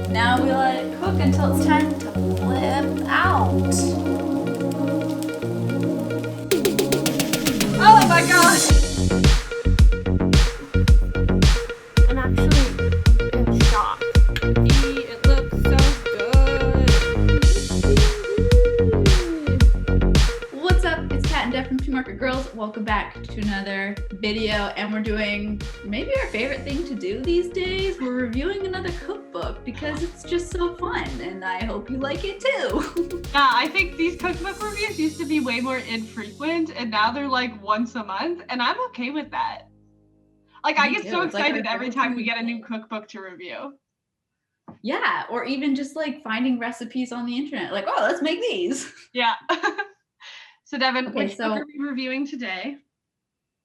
Now we let it cook until it's time to flip out. Oh my gosh! I'm actually in shock. It looks so good. What's up? It's Kat and Deb from Two Market Girls. Welcome back to another video, and we're doing maybe our favorite thing to do these days. We're reviewing another cookbook because it's just so fun, and I hope you like it too. Yeah, I think these cookbook reviews used to be way more infrequent, and now they're like once a month, and I'm okay with that. Like, I Me get too. so It's like excited our every time we get a new cookbook to review. Yeah, or even just like finding recipes on the internet. Like, oh, let's make these. Yeah. So Devin, Okay, which book are we reviewing today?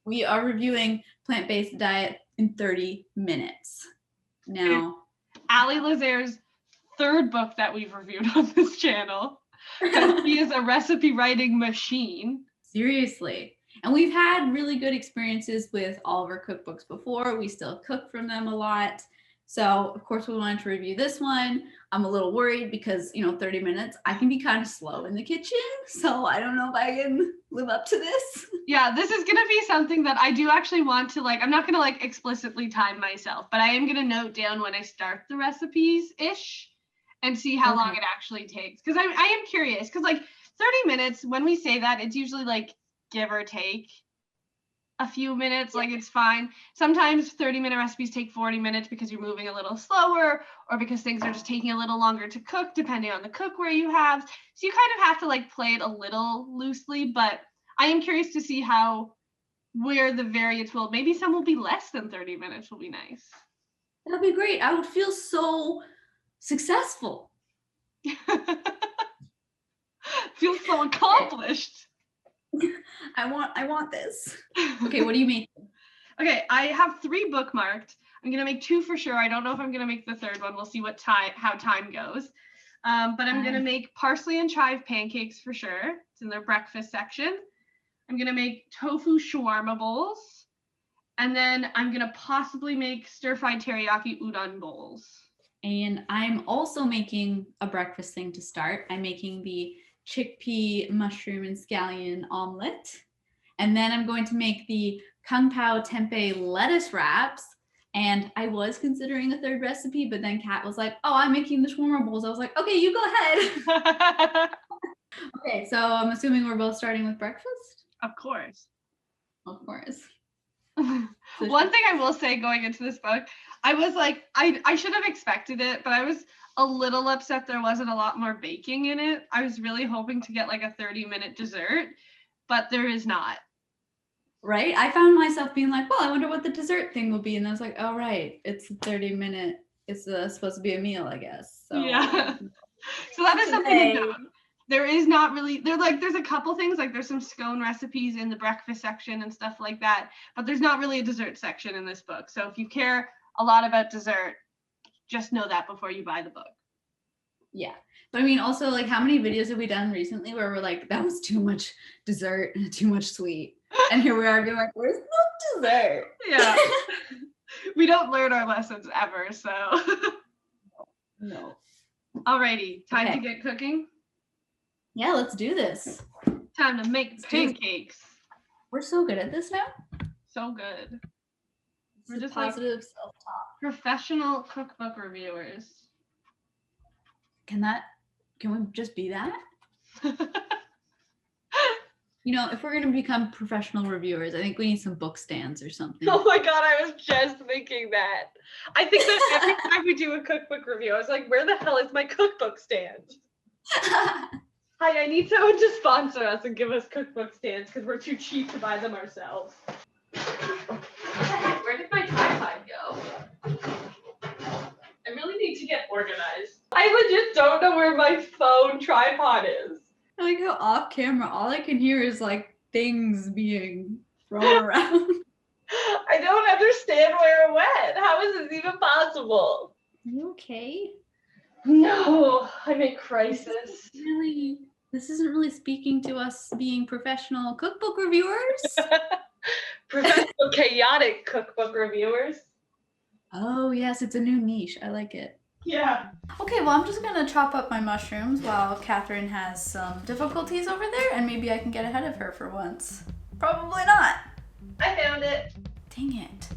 We are reviewing Plant-Based Diet in 30 Minutes. Now, Ally Lazare's third book that we've reviewed on this channel. He is a recipe writing machine. seriously. And we've had really good experiences with all of our cookbooks before. We still cook from them a lot. So, of course, we wanted to review this one. I'm a little worried because, 30 minutes, I can be kind of slow in the kitchen. So I don't know if I can live up to this. Yeah, this is going to be something that I do actually want to I'm not going to explicitly time myself, but I am going to note down when I start the recipes-ish and see how long it actually takes. Because I am curious, because 30 minutes, when we say that, it's usually give or take a few minutes, it's fine. Sometimes 30-minute recipes take 40 minutes because you're moving a little slower or because things are just taking a little longer to cook depending on the cookware you have. So you kind of have to play it a little loosely, but I am curious to see where the variance will, maybe some will be less than 30 minutes will be nice. That'd be great. I would feel so successful. Feel so accomplished. I want this. Okay, what do you make? Okay, I have 3 bookmarked. I'm gonna make 2 for sure. I don't know if I'm gonna make the third one. We'll see how time goes. But I'm gonna make parsley and chive pancakes for sure. It's in their breakfast section. I'm gonna make tofu shawarma bowls. And then I'm gonna possibly make stir-fried teriyaki udon bowls. And I'm also making a breakfast thing to start. I'm making the chickpea, mushroom, and scallion omelet. And then I'm going to make the kung pao tempeh lettuce wraps. And I was considering a third recipe, but then Kat was like, oh, I'm making the shawarma bowls. I was like, okay, you go ahead. Okay, so I'm assuming we're both starting with breakfast? Of course. Of course. One thing I will say going into this book, I was I should have expected it, but I was a little upset there wasn't a lot more baking in it. I was really hoping to get a 30-minute dessert, but there is not. Right? I found myself being like, well, I wonder what the dessert thing will be. And I was like, oh, right. It's a 30-minute, it's supposed to be a meal, I guess. So yeah. So that is something to note. There is not really, there's a couple things, there's some scone recipes in the breakfast section and stuff like that, but there's not really a dessert section in this book. So if you care a lot about dessert, just know that before you buy the book. Yeah. But I mean, also, how many videos have we done recently where we're like, that was too much dessert and too much sweet. And here we are being like, where's the dessert? Yeah. We don't learn our lessons ever, so. No. Alrighty, time to get cooking? Yeah, let's do this. Time to make pancakes. We're so good at this now. So good. We're just positive self-talk. Professional cookbook reviewers. Can we just be that? If we're going to become professional reviewers, I think we need some book stands or something. Oh my God, I was just thinking that. I think that every time we do a cookbook review, I was like, where the hell is my cookbook stand? Hi, I need someone to sponsor us and give us cookbook stands because we're too cheap to buy them ourselves. Where did my tripod go? I really need to get organized. I legit don't know where my phone tripod is. I like how off camera, all I can hear is things being thrown around. I don't understand where it went. How is this even possible? Are you okay? No, I'm in crisis. This isn't really speaking to us being professional cookbook reviewers. Professional chaotic cookbook reviewers. Oh yes, it's a new niche. I like it. Yeah. Okay, well, I'm just gonna chop up my mushrooms while Catherine has some difficulties over there, and maybe I can get ahead of her for once. Probably not. I found it. Dang it.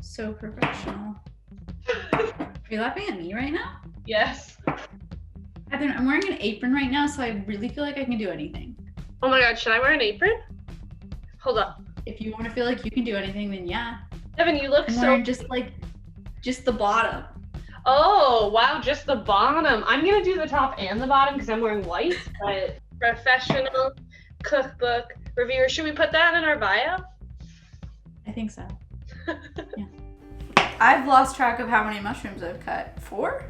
So professional. Are you laughing at me right now? Yes. Catherine, I'm wearing an apron right now, so I really feel like I can do anything. Oh my god, should I wear an apron? Hold up. If you want to feel like you can do anything, then yeah. Evan, you look I'm so... wearing just the bottom. Oh, wow, just the bottom. I'm going to do the top and the bottom because I'm wearing white, but professional cookbook reviewer. Should we put that in our bio? I think so. Yeah. I've lost track of how many mushrooms I've cut. 4?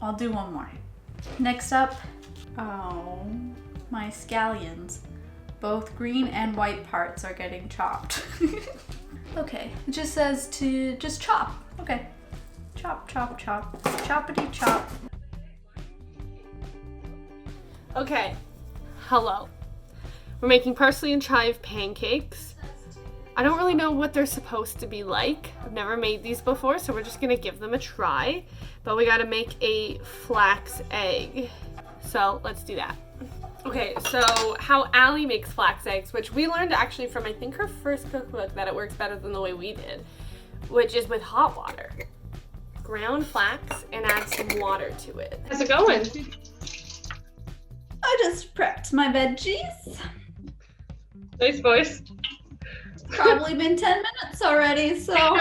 I'll do one more. Next up, oh, my scallions. Both green and white parts are getting chopped. Okay, it just says to just chop. Okay. Chop, chop, chop. Choppity chop. Okay, hello. We're making parsley and chive pancakes. I don't really know what they're supposed to be like. I've never made these before, so we're just gonna give them a try. But we gotta make a flax egg. So let's do that. Okay, so how Ally makes flax eggs, which we learned actually from I think her first cookbook that it works better than the way we did, which is with hot water. Ground flax and add some water to it. How's it going? I just prepped my veggies. Nice voice. Probably been 10 minutes already, so.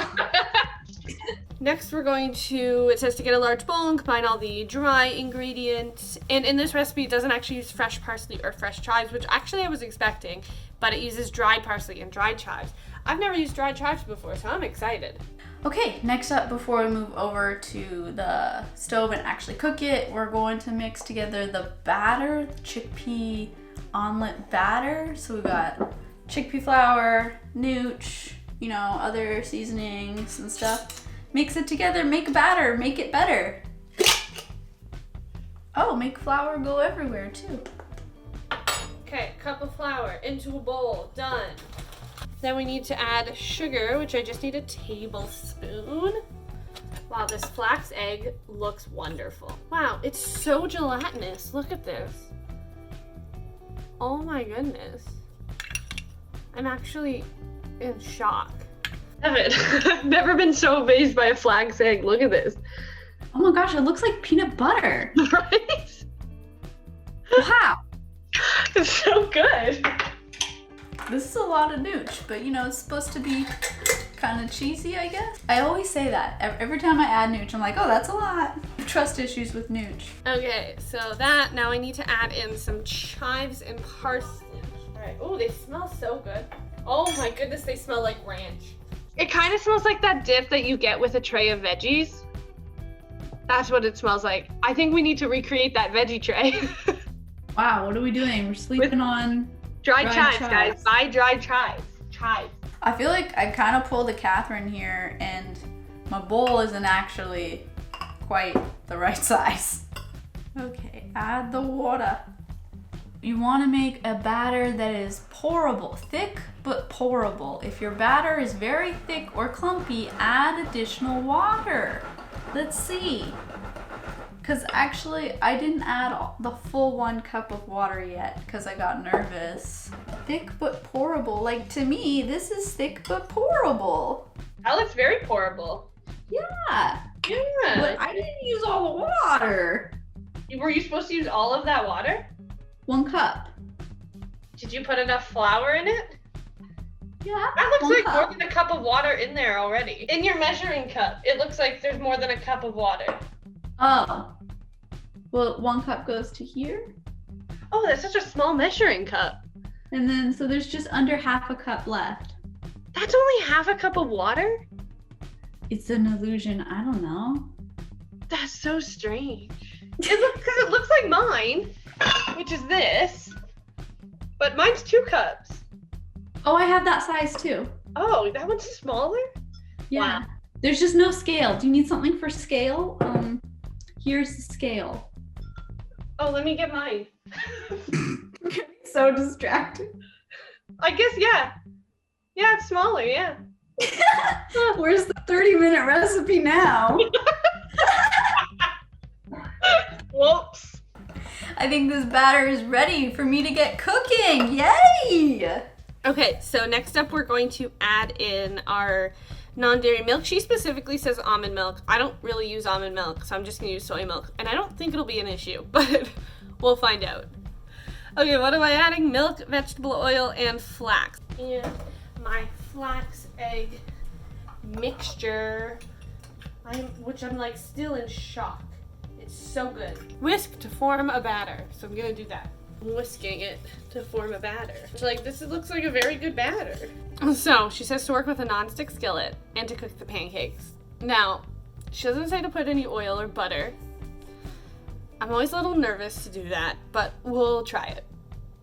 Next we're going to, it says to get a large bowl and combine all the dry ingredients. And in this recipe it doesn't actually use fresh parsley or fresh chives, which actually I was expecting, but it uses dried parsley and dried chives. I've never used dried chives before, so I'm excited. Okay, next up, before we move over to the stove and actually cook it, we're going to mix together the batter, chickpea omelet batter. So we've got chickpea flour, nooch, other seasonings and stuff. Mix it together, make a batter, make it better. Oh, make flour go everywhere too. Okay, cup of flour into a bowl, done. Then we need to add sugar, which I just need a tablespoon. Wow, this flax egg looks wonderful. Wow, it's so gelatinous. Look at this. Oh my goodness. I'm actually in shock. Evan, I've never been so amazed by a flax egg. Look at this. Oh my gosh, it looks like peanut butter. Right? Wow. It's so good. This is a lot of nooch, but it's supposed to be kind of cheesy, I guess. I always say that. Every time I add nooch, I'm like, oh, that's a lot. Trust issues with nooch. Okay, so now I need to add in some chives and parsley. All right, oh, they smell so good. Oh my goodness, they smell like ranch. It kind of smells like that dip that you get with a tray of veggies. That's what it smells like. I think we need to recreate that veggie tray. Wow, what are we doing? We're sleeping on dried chives, guys. Buy dried chives. Chives. I feel like I kind of pulled a Catherine here, and my bowl isn't actually quite the right size. Okay, add the water. You want to make a batter that is pourable, thick but pourable. If your batter is very thick or clumpy, add additional water. Let's see. Because actually, I didn't add the full 1 cup of water yet because I got nervous. Thick but pourable. Like, to me, this is thick but pourable. That looks very pourable. Yeah. Yeah. But I didn't use all the water. Were you supposed to use all of that water? 1 cup. Did you put enough flour in it? Yeah. That looks 1 like cup. more than a cup of water in there already. In your measuring cup, it looks like there's more than a cup of water. Oh. Well, 1 cup goes to here. Oh, that's such a small measuring cup. And then, so there's just under half a cup left. That's only half a cup of water? It's an illusion. I don't know. That's so strange. Because it looks like mine, which is this, but mine's 2 cups. Oh, I have that size too. Oh, that one's smaller? Yeah. Wow. There's just no scale. Do you need something for scale? Here's the scale. Oh, let me get mine. So distracted. I guess, yeah. Yeah, it's smaller, yeah. Where's the 30-minute recipe now? I think this batter is ready for me to get cooking. Yay! Okay, so next up we're going to add in our non-dairy milk. She specifically says almond milk. I don't really use almond milk, so I'm just gonna use soy milk. And I don't think it'll be an issue, but we'll find out. Okay, what am I adding? Milk, vegetable oil, and flax. And my flax egg mixture, which I'm like still in shock. It's so good. Whisk to form a batter. So I'm gonna do that. Whisking it to form a batter. So like this looks like a very good batter. So she says to work with a non-stick skillet and to cook the pancakes. Now, she doesn't say to put any oil or butter. I'm always a little nervous to do that, but we'll try it.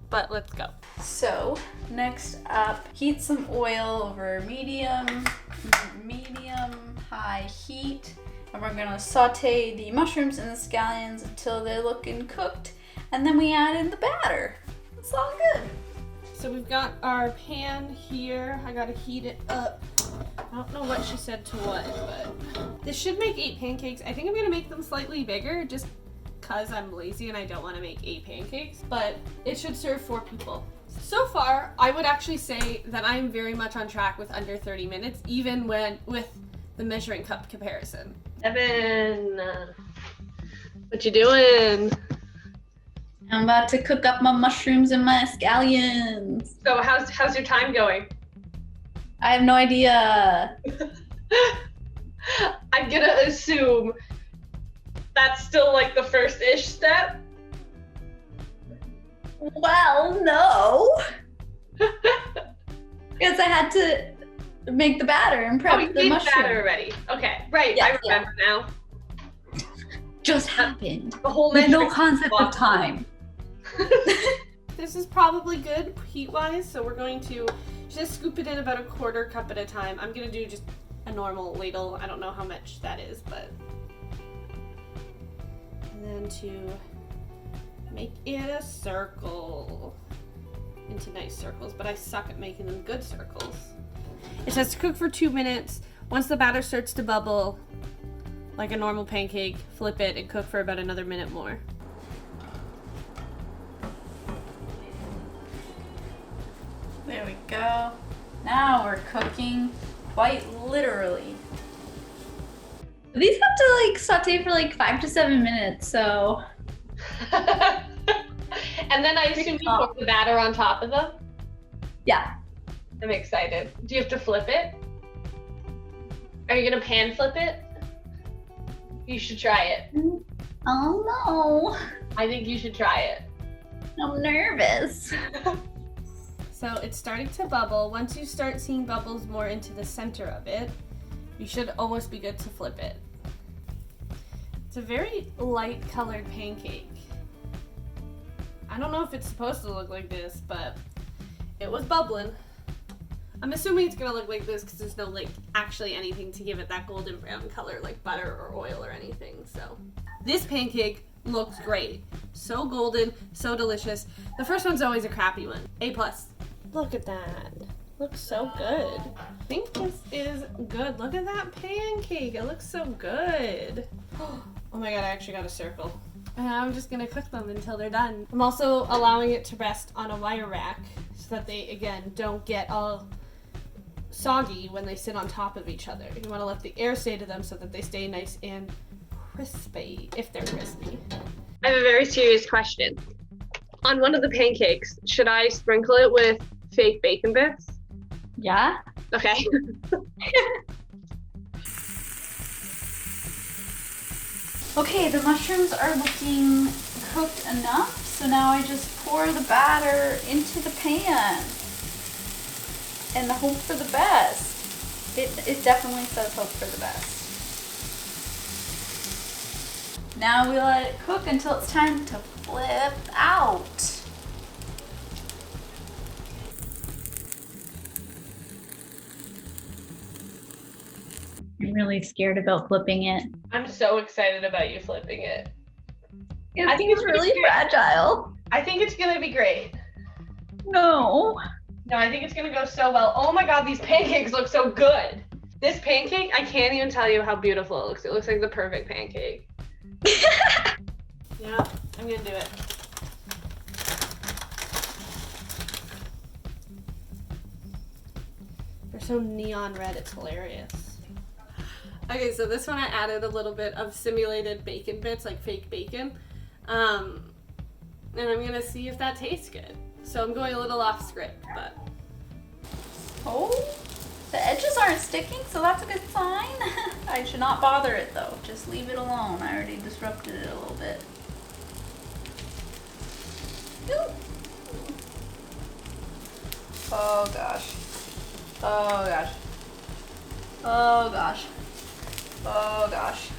But let's go. So next up, heat some oil over medium, high heat. And we're gonna saute the mushrooms and the scallions until they're looking cooked. And then we add in the batter. It's all good. So we've got our pan here. I gotta heat it up. I don't know what she said to what, but this should make 8 pancakes. I think I'm gonna make them slightly bigger just because I'm lazy and I don't wanna make 8 pancakes, but it should serve 4 people. So far, I would actually say that I'm very much on track with under 30 minutes, even with the measuring cup comparison. Evan, what you doing? I'm about to cook up my mushrooms and my scallions. So how's your time going? I have no idea. I'm gonna assume that's still like the first-ish step. Well, no. Because I had to make the batter and prep you the made mushroom. the batter already. Okay, right. Yeah, I remember now. Just happened. The whole With no measuring concept of time. This is probably good heat-wise, so we're going to just scoop it in about a 1/4 cup at a time. I'm gonna do just a normal ladle. I don't know how much that is, but. And then to make it a circle. Into nice circles, but I suck at making them good circles. It says to cook for 2 minutes. Once the batter starts to bubble, like a normal pancake, flip it and cook for about another minute more. There we go. Now we're cooking quite literally. These have to like saute for like 5 to 7 minutes, so. And then I assume you pour the batter on top of them? Yeah. I'm excited. Do you have to flip it? Are you gonna pan flip it? You should try it. Oh no. I think you should try it. I'm nervous. So it's starting to bubble. Once you start seeing bubbles more into the center of it, you should almost be good to flip it. It's a very light colored pancake. I don't know if it's supposed to look like this, but it was bubbling. I'm assuming it's gonna look like this because there's no like actually anything to give it that golden brown color like butter or oil or anything. So this pancake looks great. So golden, so delicious. The first one's always a crappy one. A+. Look at that. Looks so good. I think this is good. Look at that pancake. It looks so good. Oh my god, I actually got a circle. And I'm just gonna cook them until they're done. I'm also allowing it to rest on a wire rack so that they, again, don't get all soggy when they sit on top of each other. You wanna let the air stay to them so that they stay nice and crispy, if they're crispy. I have a very serious question. On one of the pancakes, should I sprinkle it with fake bacon bits? Yeah. Okay. Okay, the mushrooms are looking cooked enough, so now I just pour the batter into the pan and hope for the best. It definitely says hope for the best. Now we let it cook until it's time to flip out. I'm really scared about flipping it. I'm so excited about you flipping it. I think it's really fragile. I think it's gonna be great. No. No, I think it's gonna go so well. Oh my god, these pancakes look so good. This pancake, I can't even tell you how beautiful it looks. It looks like the perfect pancake. Yeah, I'm gonna do it. so neon red, it's hilarious. Okay, so this one I added a little bit of simulated bacon bits, like fake bacon. And I'm gonna see if that tastes good. So I'm going a little off script, but. Oh, the edges aren't sticking, so that's a good sign. I should not bother it though. Just leave it alone. I already disrupted it a little bit. Ooh. Oh gosh. Oh gosh. Oh gosh. Oh gosh.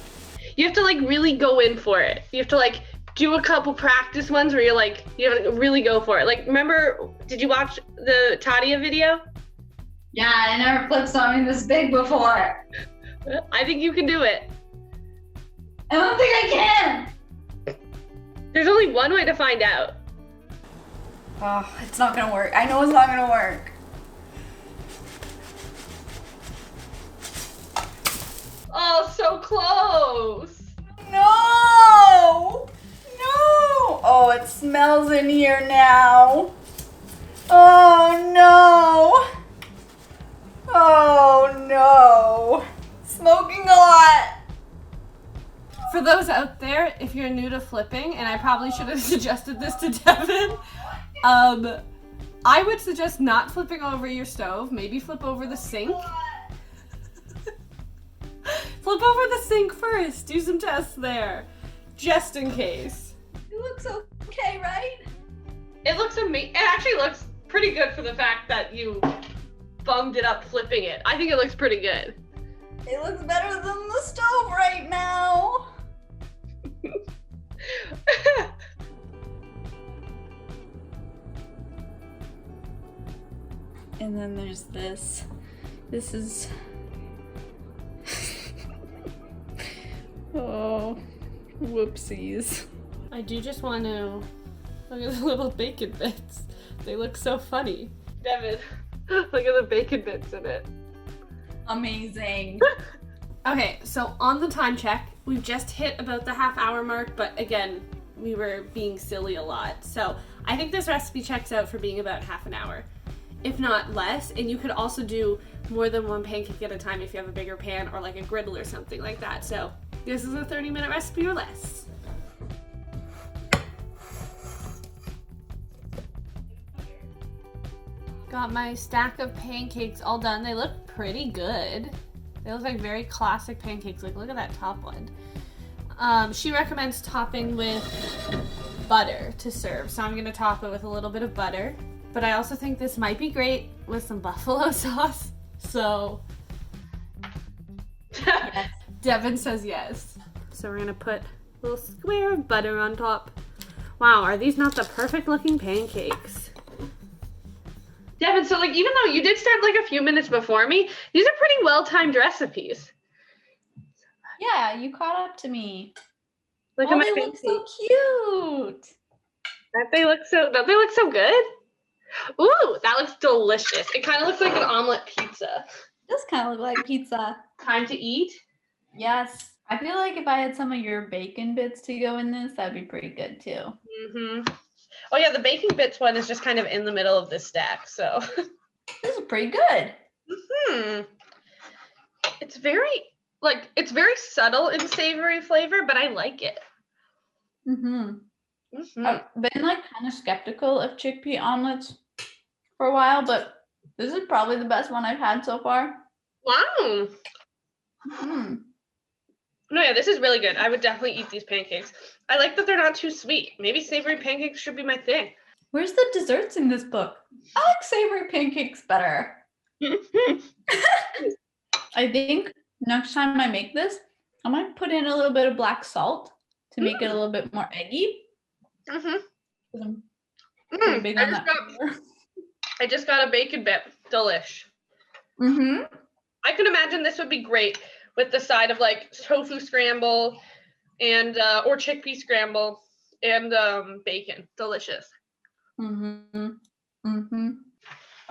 You have to like really go in for it. You have to like do a couple practice ones where you're like, you have to really go for it. Like, remember, did you watch the Tadia video? Yeah, I never flipped something this big before. I think you can do it. I don't think I can. There's only one way to find out. Oh, it's not gonna work. I know it's not gonna work. Oh, so close. No! No! Oh, it smells in here now. Oh no! Oh no! Smoking a lot. For those out there, if you're new to flipping, and I probably should have suggested this to Devin, I would suggest not flipping over your stove. Maybe flip over the sink. Flip over the sink first. Do some tests there, just in case. It looks okay, right? It looks amazing. It actually looks pretty good for the fact that you bummed it up flipping it. I think it looks pretty good. It looks better than the stove right now. And then there's this. This is... Oh, whoopsies. I do just want to look at the little bacon bits. They look so funny. Devin, look at the bacon bits in it. Amazing. Okay, so on the time check, we've just hit about the half-hour mark, but again, we were being silly a lot. So I think this recipe checks out for being about half an hour, if not less. And you could also do more than one pancake at a time if you have a bigger pan or like a griddle or something like that. So this is a 30-minute recipe or less. Got my stack of pancakes all done. They look pretty good. They look like very classic pancakes. Like, look at that top one. She recommends topping with butter to serve. So I'm gonna top it with a little bit of butter. But I also think this might be great with some buffalo sauce. So yes. Devin says yes. So we're gonna put a little square of butter on top. Wow, are these not the perfect looking pancakes? Devin, so like even though you did start like a few minutes before me, these are pretty well-timed recipes. Yeah, you caught up to me. Look Oh, at my they look pancakes. so cute. Don't they look so good? Ooh, that looks delicious. It kind of looks like an omelet pizza. It does kind of look like pizza. Time to eat? Yes. I feel like if I had some of your bacon bits to go in this, that'd be pretty good too. Mm-hmm. Oh yeah, the bacon bits one is just kind of in the middle of this stack, so. This is pretty good. Mm-hmm. It's very subtle in savory flavor, but I like it. Mm-hmm. Mm-hmm. I've been like kind of skeptical of chickpea omelets for a while, but this is probably the best one I've had so far. Wow. Mm-hmm. No, yeah, this is really good. I would definitely eat these pancakes. I like that they're not too sweet. Maybe savory pancakes should be my thing. Where's the desserts in this book? I like savory pancakes better. I think next time I make this, I might put in a little bit of black salt to make it a little bit more eggy. Mm-hmm. I'm pretty big on that. I just got a bacon bit. Delish. Mm-hmm. I can imagine this would be great with the side of like tofu scramble and or chickpea scramble and bacon. Delicious. Mm-hmm. Mm-hmm.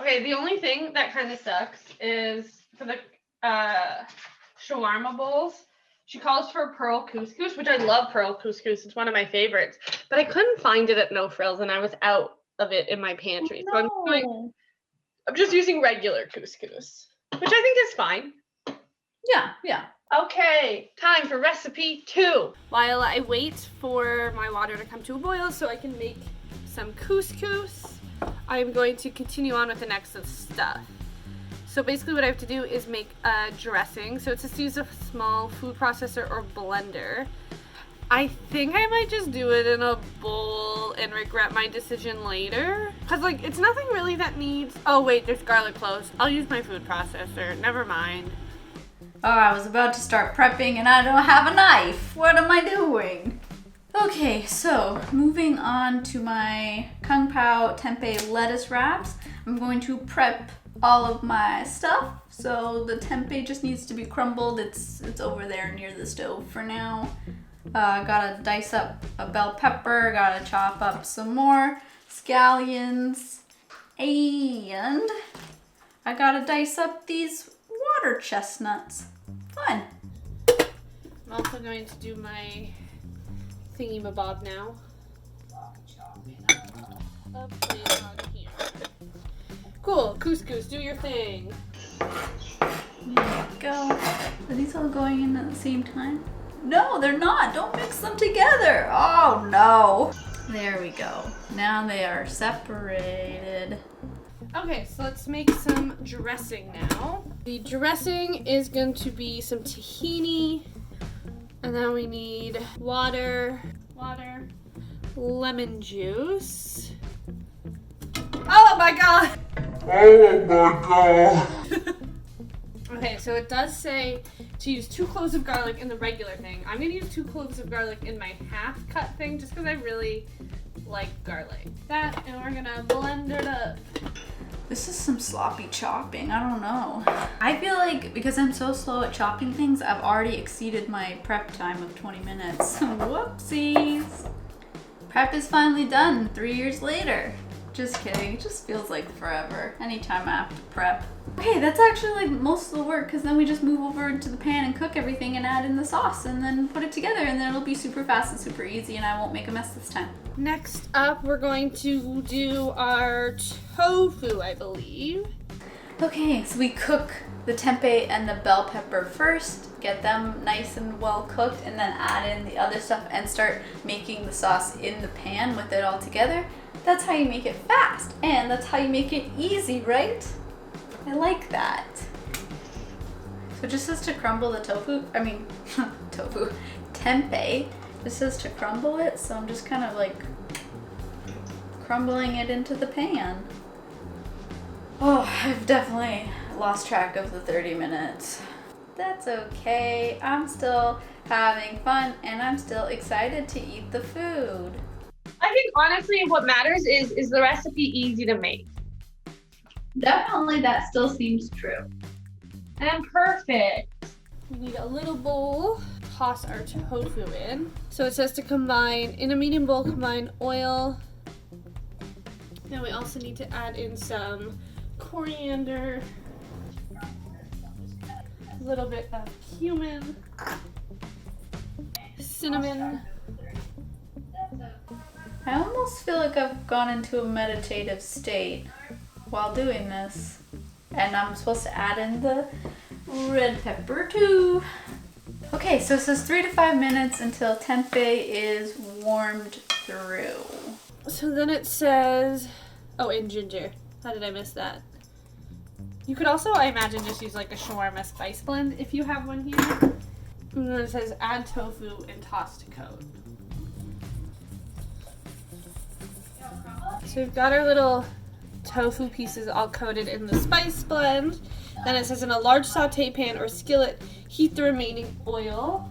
Okay, the only thing that kind of sucks is for the shawarma bowls, she calls for pearl couscous, which I love pearl couscous. It's one of my favorites. But I couldn't find it at No Frills, and I was out of it in my pantry. Oh, So I'm just using regular couscous. which I think is fine. Yeah, yeah. Okay, time for recipe 2. While I wait for my water to come to a boil so I can make some couscous, I'm going to continue on with the next stuff. So basically what I have to do is make a dressing. So it's just use a small food processor or blender. I think I might just do it in a bowl and regret my decision later. Cause like, it's nothing really that needs, oh wait, there's garlic cloves. I'll use my food processor, never mind. Oh, I was about to start prepping and I don't have a knife. What am I doing? Okay, so moving on to my Kung Pao tempeh lettuce wraps. I'm going to prep all of my stuff. So the tempeh just needs to be crumbled. It's over there near the stove for now. Gotta dice up a bell pepper, gotta chop up some more scallions, and I gotta dice up these water chestnuts. Fun. I'm also going to do my thingy-mabob now. Up and on here. Cool, couscous, do your thing. There we go. Are these all going in at the same time? No, they're not. Don't mix them together. Oh no. There we go. Now they are separated. Okay, so let's make some dressing now. The dressing is going to be some tahini, and then we need water, lemon juice. Oh my god! Oh my god! Okay, so it does say to use 2 cloves of garlic in the regular thing. I'm gonna use 2 cloves of garlic in my half cut thing just because I really like garlic. That, and we're gonna blend it up. This is some sloppy chopping. I don't know. I feel like because I'm so slow at chopping things, I've already exceeded my prep time of 20 minutes. Whoopsies. Prep is finally done 3 years later. Just kidding. It just feels like forever anytime I have to prep. Okay, that's actually like most of the work because then we just move over into the pan and cook everything and add in the sauce and then put it together and then it'll be super fast and super easy and I won't make a mess this time. Next up, we're going to do our tofu, I believe. Okay, so we cook the tempeh and the bell pepper first, get them nice and well cooked, and then add in the other stuff and start making the sauce in the pan with it all together. That's how you make it fast, and that's how you make it easy, right? I like that. So it just says to crumble the tempeh. It says to crumble it, so I'm just kind of like crumbling it into the pan. Oh, I've definitely lost track of the 30 minutes. That's okay. I'm still having fun and I'm still excited to eat the food. I think honestly what matters is the recipe easy to make. Definitely that still seems true. And perfect. We need a little bowl. Toss our tofu in. So it says to combine, in a medium bowl, combine oil. Then we also need to add in some coriander, a little bit of cumin, cinnamon. I almost feel like I've gone into a meditative state while doing this. And I'm supposed to add in the red pepper too. Okay, so it says 3 to 5 minutes until tempeh is warmed through. So then it says, oh, and ginger. How did I miss that? You could also, I imagine, just use like a shawarma spice blend if you have one here. And then it says add tofu and toss to coat. So we've got our little tofu pieces all coated in the spice blend. Then it says in a large saute pan or skillet, heat the remaining oil.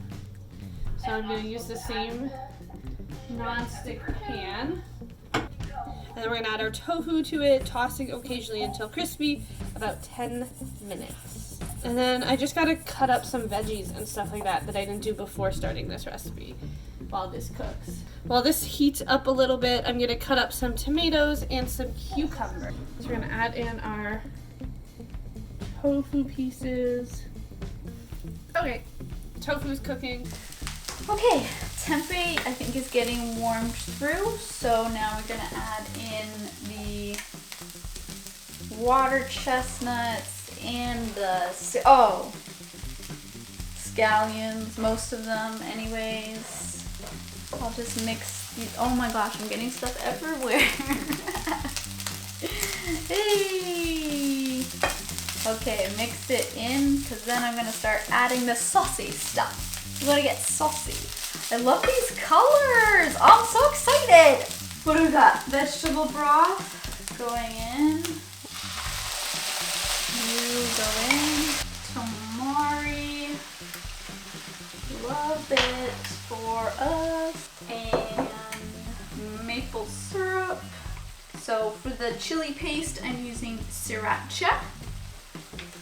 So I'm going to use the same non-stick pan. And then we're gonna add our tofu to it, tossing occasionally until crispy, about 10 minutes. And then I just gotta cut up some veggies and stuff like that I didn't do before starting this recipe while this cooks. While this heats up a little bit, I'm gonna cut up some tomatoes and some cucumber. So we're gonna add in our tofu pieces. Okay, tofu's cooking. Okay, tempeh I think is getting warmed through, so now we're gonna add in the water chestnuts and the scallions, most of them anyways. I'll just mix these. Oh my gosh, I'm getting stuff everywhere. Hey! Okay, mix it in because then I'm gonna start adding the saucy stuff. I'm gonna get saucy. I love these colors. Oh, I'm so excited. What do we got? Vegetable broth going in. You go in. Tamari. Love it for us. And maple syrup. So for the chili paste, I'm using sriracha.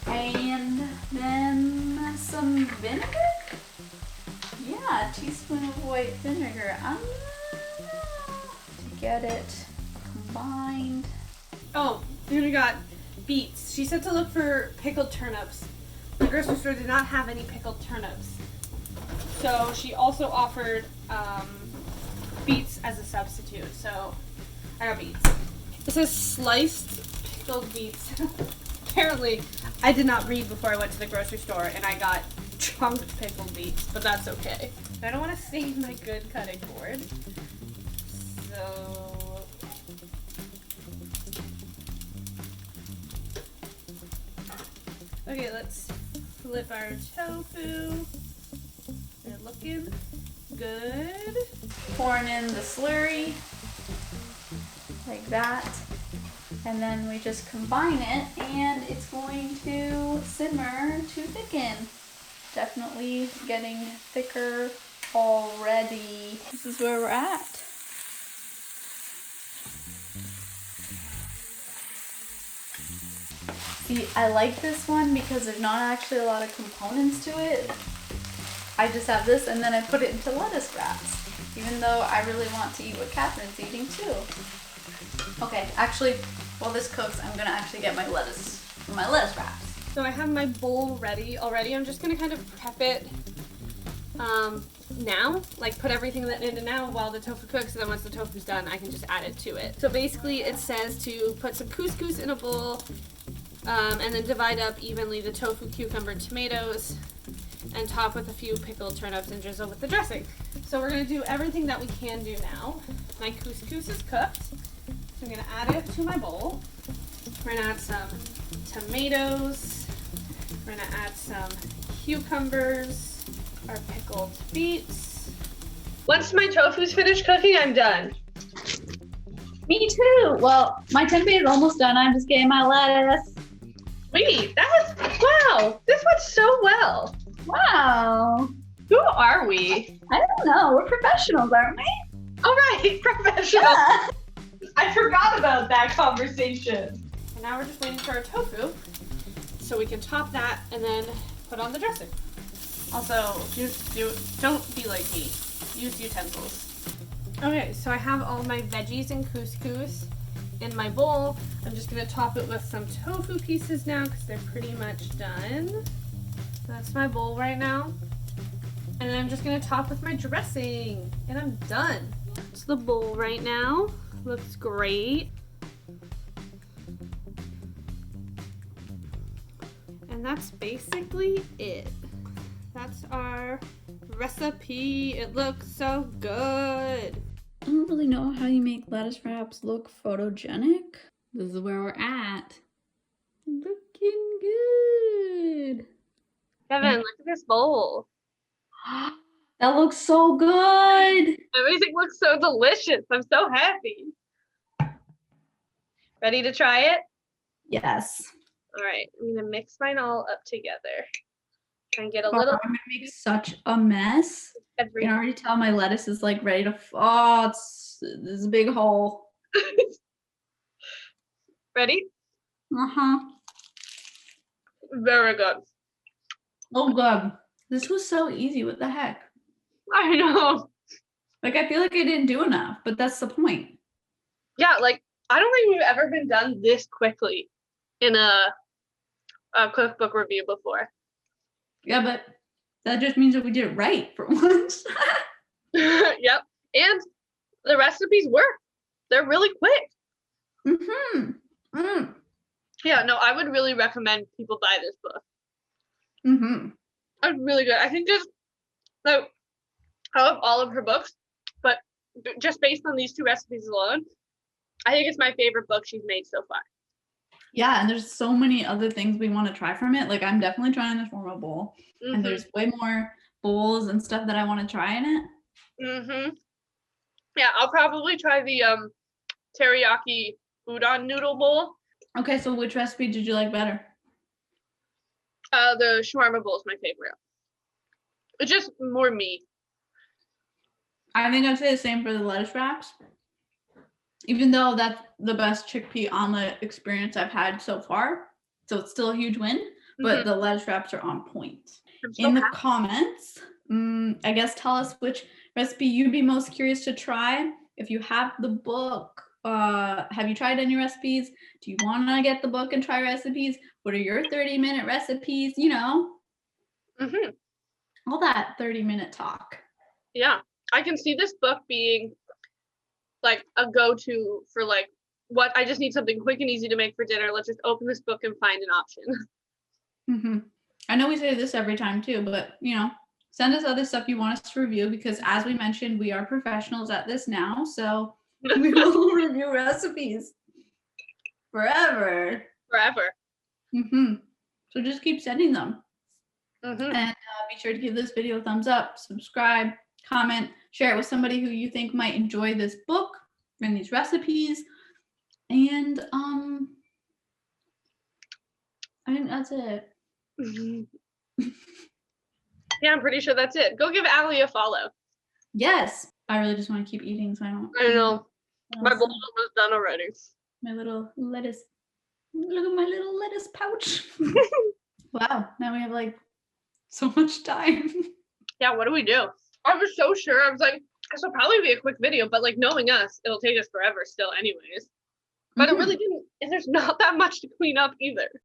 And then some vinegar. Yeah, a teaspoon of white vinegar. To get it combined. Oh, we got beets. She said to look for pickled turnips. The grocery store did not have any pickled turnips. So she also offered beets as a substitute. So I got beets. It says sliced pickled beets. Apparently, I did not read before I went to the grocery store and I got chunked pickled beets, but that's okay. I don't want to stain my good cutting board. So okay, let's flip our tofu. They're looking good. Pouring in the slurry like that. And then we just combine it and it's going to simmer to thicken. Definitely getting thicker already. This is where we're at. See, I like this one because there's not actually a lot of components to it. I just have this and then I put it into lettuce wraps, even though I really want to eat what Catherine's eating too. Okay, actually, while this cooks, I'm gonna actually get my lettuce for my lettuce wraps. So I have my bowl ready already. I'm just gonna kind of prep it now, like put everything in it now while the tofu cooks, and then once the tofu's done, I can just add it to it. So basically it says to put some couscous in a bowl, and then divide up evenly the tofu, cucumber, tomatoes, and top with a few pickled turnips and drizzle with the dressing. So we're gonna do everything that we can do now. My couscous is cooked, so I'm gonna add it to my bowl. We're gonna add some tomatoes. We're gonna add some cucumbers, our pickled beets. Once my tofu's finished cooking, I'm done. Me too. Well, my tempeh is almost done. I'm just getting my lettuce. Wait, wow, this went so well. Wow. Who are we? I don't know. We're professionals, aren't we? All right, professional. Yeah. I forgot about that conversation. And now we're just waiting for our tofu, so we can top that and then put on the dressing. Also, don't be like me. Use utensils. Okay, so I have all my veggies and couscous in my bowl. I'm just gonna top it with some tofu pieces now because they're pretty much done. That's my bowl right now. And then I'm just gonna top with my dressing, and I'm done. It's the bowl right now. Looks great. And that's basically it. That's our recipe. It looks so good. I don't really know how you make lettuce wraps look photogenic. This is where we're at. Looking good. Kevin, look at this bowl. That looks so good. Everything looks so delicious. I'm so happy. Ready to try it? Yes. All right, I'm gonna mix mine all up together. Try and get a Oh, little. I'm gonna make such a mess. I can Everything. already tell my lettuce is like ready to. Oh, this is a big hole. Ready? Very good. Oh, good. This was so easy. What the heck? I know. Like, I feel like I didn't do enough, but that's the point. Yeah, like I don't think we've ever been done this quickly in a cookbook review before. Yeah, but that just means that we did it right for once. Yep. And the recipes work. They're really quick. Mm-hmm. Mm. Yeah, no, I would really recommend people buy this book. Mm-hmm. It's really good. I think just like out of all of her books, but just based on these 2 recipes alone, I think it's my favorite book she's made so far. Yeah, and there's so many other things we want to try from it. Like I'm definitely trying the shawarma bowl, and there's way more bowls and stuff that I want to try in it. Yeah, I'll probably try the teriyaki udon noodle bowl. Okay, so which recipe did you like better? The shawarma bowl is my favorite. It's just more meat. I think I'd say the same for the lettuce wraps. Even though that's the best chickpea omelet experience I've had so far. So it's still a huge win, but the lettuce wraps are on point. In the comments, I guess tell us which recipe you'd be most curious to try. If you have the book, have you tried any recipes? Do you want to get the book and try recipes? What are your 30-minute recipes? You know, all that 30-minute talk. Yeah, I can see this book being like a go-to for like what I just need something quick and easy to make for dinner. Let's just open this book and find an option. I know we say this every time too, but you know, send us other stuff you want us to review because as we mentioned, we are professionals at this now. So we will review recipes forever. So just keep sending them. And be sure to give this video a thumbs up, subscribe, comment, share it with somebody who you think might enjoy this book and these recipes. And I think that's it. Yeah, I'm pretty sure that's it. Go give Ally a follow. Yes. I really just want to keep eating so I don't. I know. My bowl was done already. My little lettuce. Look at my little lettuce pouch. Wow. Now we have like so much time. Yeah, what do we do? I was so sure. I was like, this will probably be a quick video, but like knowing us, it'll take us forever still anyways. But it really didn't. And there's not that much to clean up either.